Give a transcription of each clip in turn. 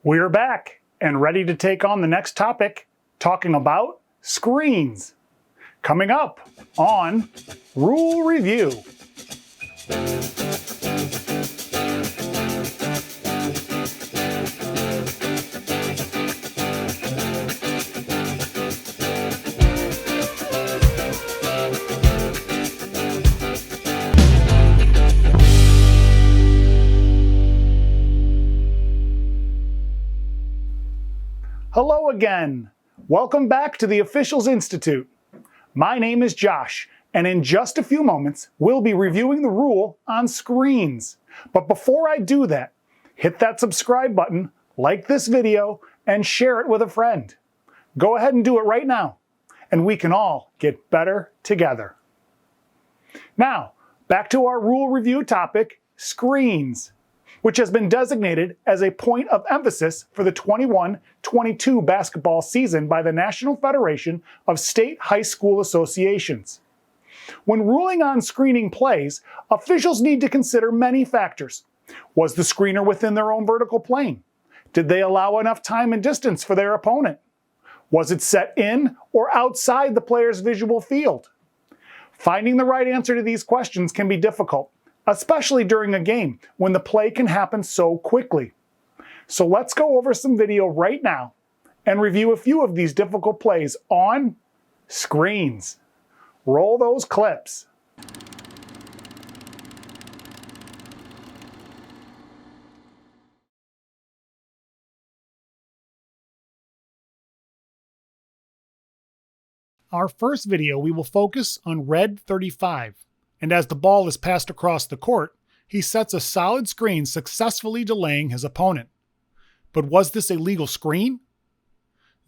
We're back and ready to take on the next topic, talking about screens. Coming up on Rule Review. Hello again. Welcome back to the Officials Institute. My name is Josh, and in just a few moments, we'll be reviewing the rule on screens. But before I do that, hit that subscribe button, like this video, and share it with a friend. Go ahead and do it right now, and we can all get better together. Now, back to our rule review topic, screens, which has been designated as a point of emphasis for the 21-22 basketball season by the National Federation of State High School Associations. When ruling on screening plays, officials need to consider many factors. Was the screener within their own vertical plane? Did they allow enough time and distance for their opponent? Was it set in or outside the player's visual field? Finding the right answer to these questions can be difficult, especially during a game when the play can happen so quickly. So let's go over some video right now and review a few of these difficult plays on screens. Roll those clips. Our first video, we will focus on red 35. And as the ball is passed across the court, he sets a solid screen, successfully delaying his opponent. But was this a legal screen?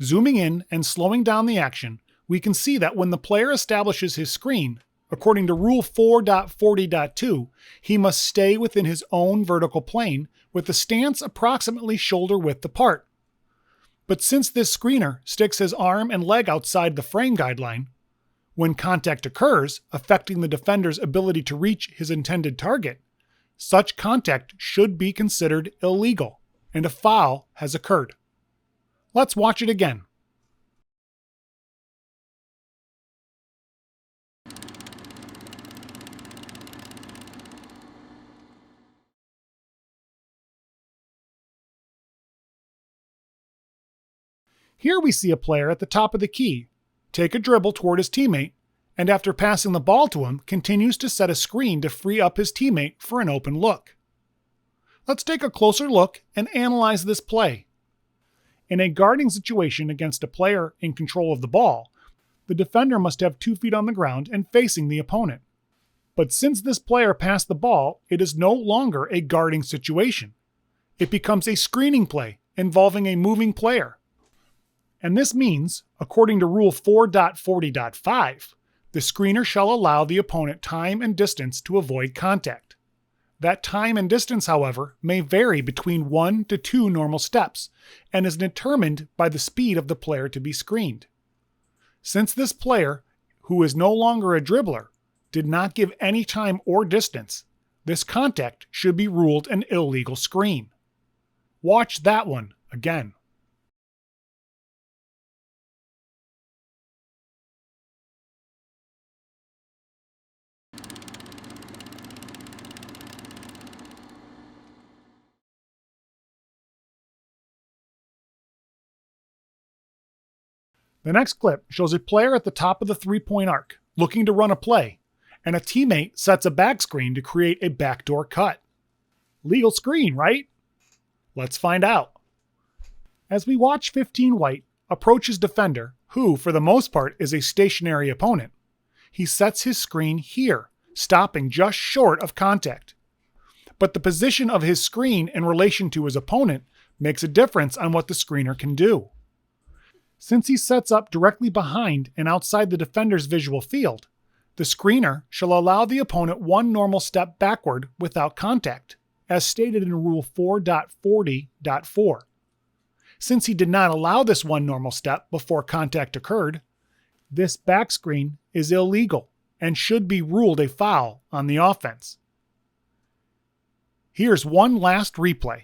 Zooming in and slowing down the action, we can see that when the player establishes his screen, according to Rule 4.40.2, he must stay within his own vertical plane with the stance approximately shoulder width apart. But since this screener sticks his arm and leg outside the frame guideline, when contact occurs, affecting the defender's ability to reach his intended target, such contact should be considered illegal, and a foul has occurred. Let's watch it again. Here we see a player at the top of the key take a dribble toward his teammate, and after passing the ball to him, continues to set a screen to free up his teammate for an open look. Let's take a closer look and analyze this play. In a guarding situation against a player in control of the ball, the defender must have 2 feet on the ground and facing the opponent. But since this player passed the ball, it is no longer a guarding situation. It becomes a screening play involving a moving player. And this means, according to Rule 4.40.5, the screener shall allow the opponent time and distance to avoid contact. That time and distance, however, may vary between 1 to 2 normal steps and is determined by the speed of the player to be screened. Since this player, who is no longer a dribbler, did not give any time or distance, this contact should be ruled an illegal screen. Watch that one again. The next clip shows a player at the top of the three-point arc, looking to run a play, and a teammate sets a back screen to create a backdoor cut. Legal screen, right? Let's find out. As we watch 15 White approach his defender, who, for the most part, is a stationary opponent, he sets his screen here, stopping just short of contact. But the position of his screen in relation to his opponent makes a difference on what the screener can do. Since he sets up directly behind and outside the defender's visual field, the screener shall allow the opponent 1 normal step backward without contact, as stated in Rule 4.40.4. Since he did not allow this 1 normal step before contact occurred, this back screen is illegal and should be ruled a foul on the offense. Here's one last replay.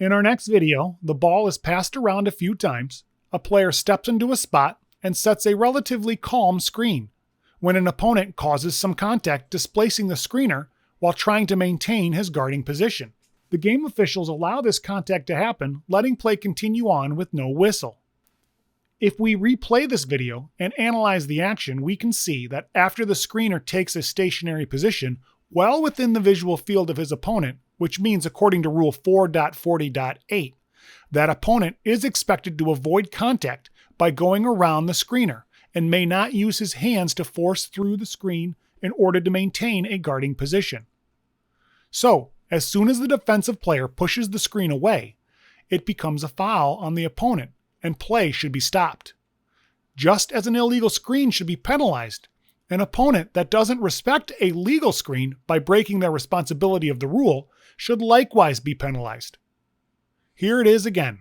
In our next video, the ball is passed around a few times, a player steps into a spot, and sets a relatively calm screen, when an opponent causes some contact displacing the screener while trying to maintain his guarding position. The game officials allow this contact to happen, letting play continue on with no whistle. If we replay this video and analyze the action, we can see that after the screener takes a stationary position well within the visual field of his opponent, which means according to Rule 4.40.8, that opponent is expected to avoid contact by going around the screener and may not use his hands to force through the screen in order to maintain a guarding position. So, as soon as the defensive player pushes the screen away, it becomes a foul on the opponent and play should be stopped. Just as an illegal screen should be penalized, an opponent that doesn't respect a legal screen by breaking their responsibility of the rule should likewise be penalized. Here it is again.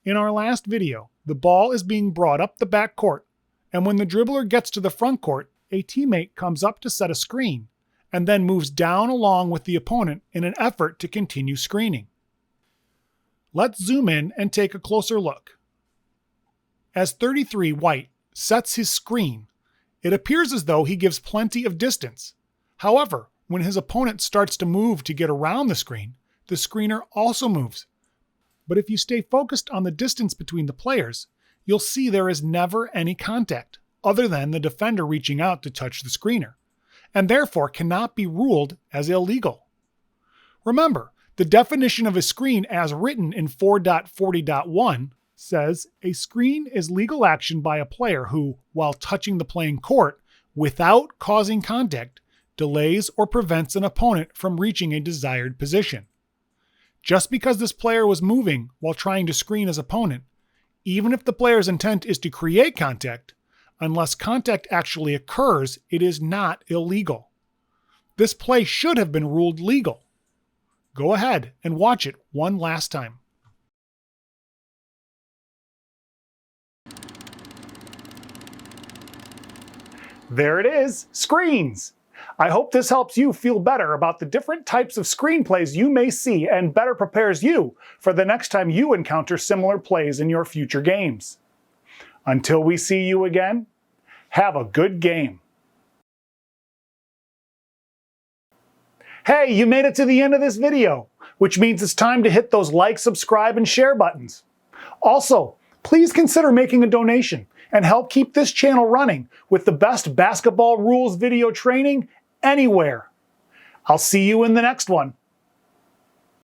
In our last video, the ball is being brought up the back court, and when the dribbler gets to the front court, a teammate comes up to set a screen, and then moves down along with the opponent in an effort to continue screening. Let's zoom in and take a closer look. As 33 White sets his screen, it appears as though he gives plenty of distance. However, when his opponent starts to move to get around the screener also moves. But if you stay focused on the distance between the players, you'll see there is never any contact, other than the defender reaching out to touch the screener, and therefore cannot be ruled as illegal. Remember, the definition of a screen as written in 4.40.1 says a screen is legal action by a player who, while touching the playing court without causing contact, delays or prevents an opponent from reaching a desired position. Just because this player was moving while trying to screen his opponent, even if the player's intent is to create contact, unless contact actually occurs, it is not illegal. This play should have been ruled legal. Go ahead and watch it one last time. There it is, screens! I hope this helps you feel better about the different types of screenplays you may see and better prepares you for the next time you encounter similar plays in your future games. Until we see you again, have a good game. Hey, you made it to the end of this video, which means it's time to hit those like, subscribe, and share buttons. Also, please consider making a donation and help keep this channel running with the best basketball rules video training anywhere. I'll see you in the next one.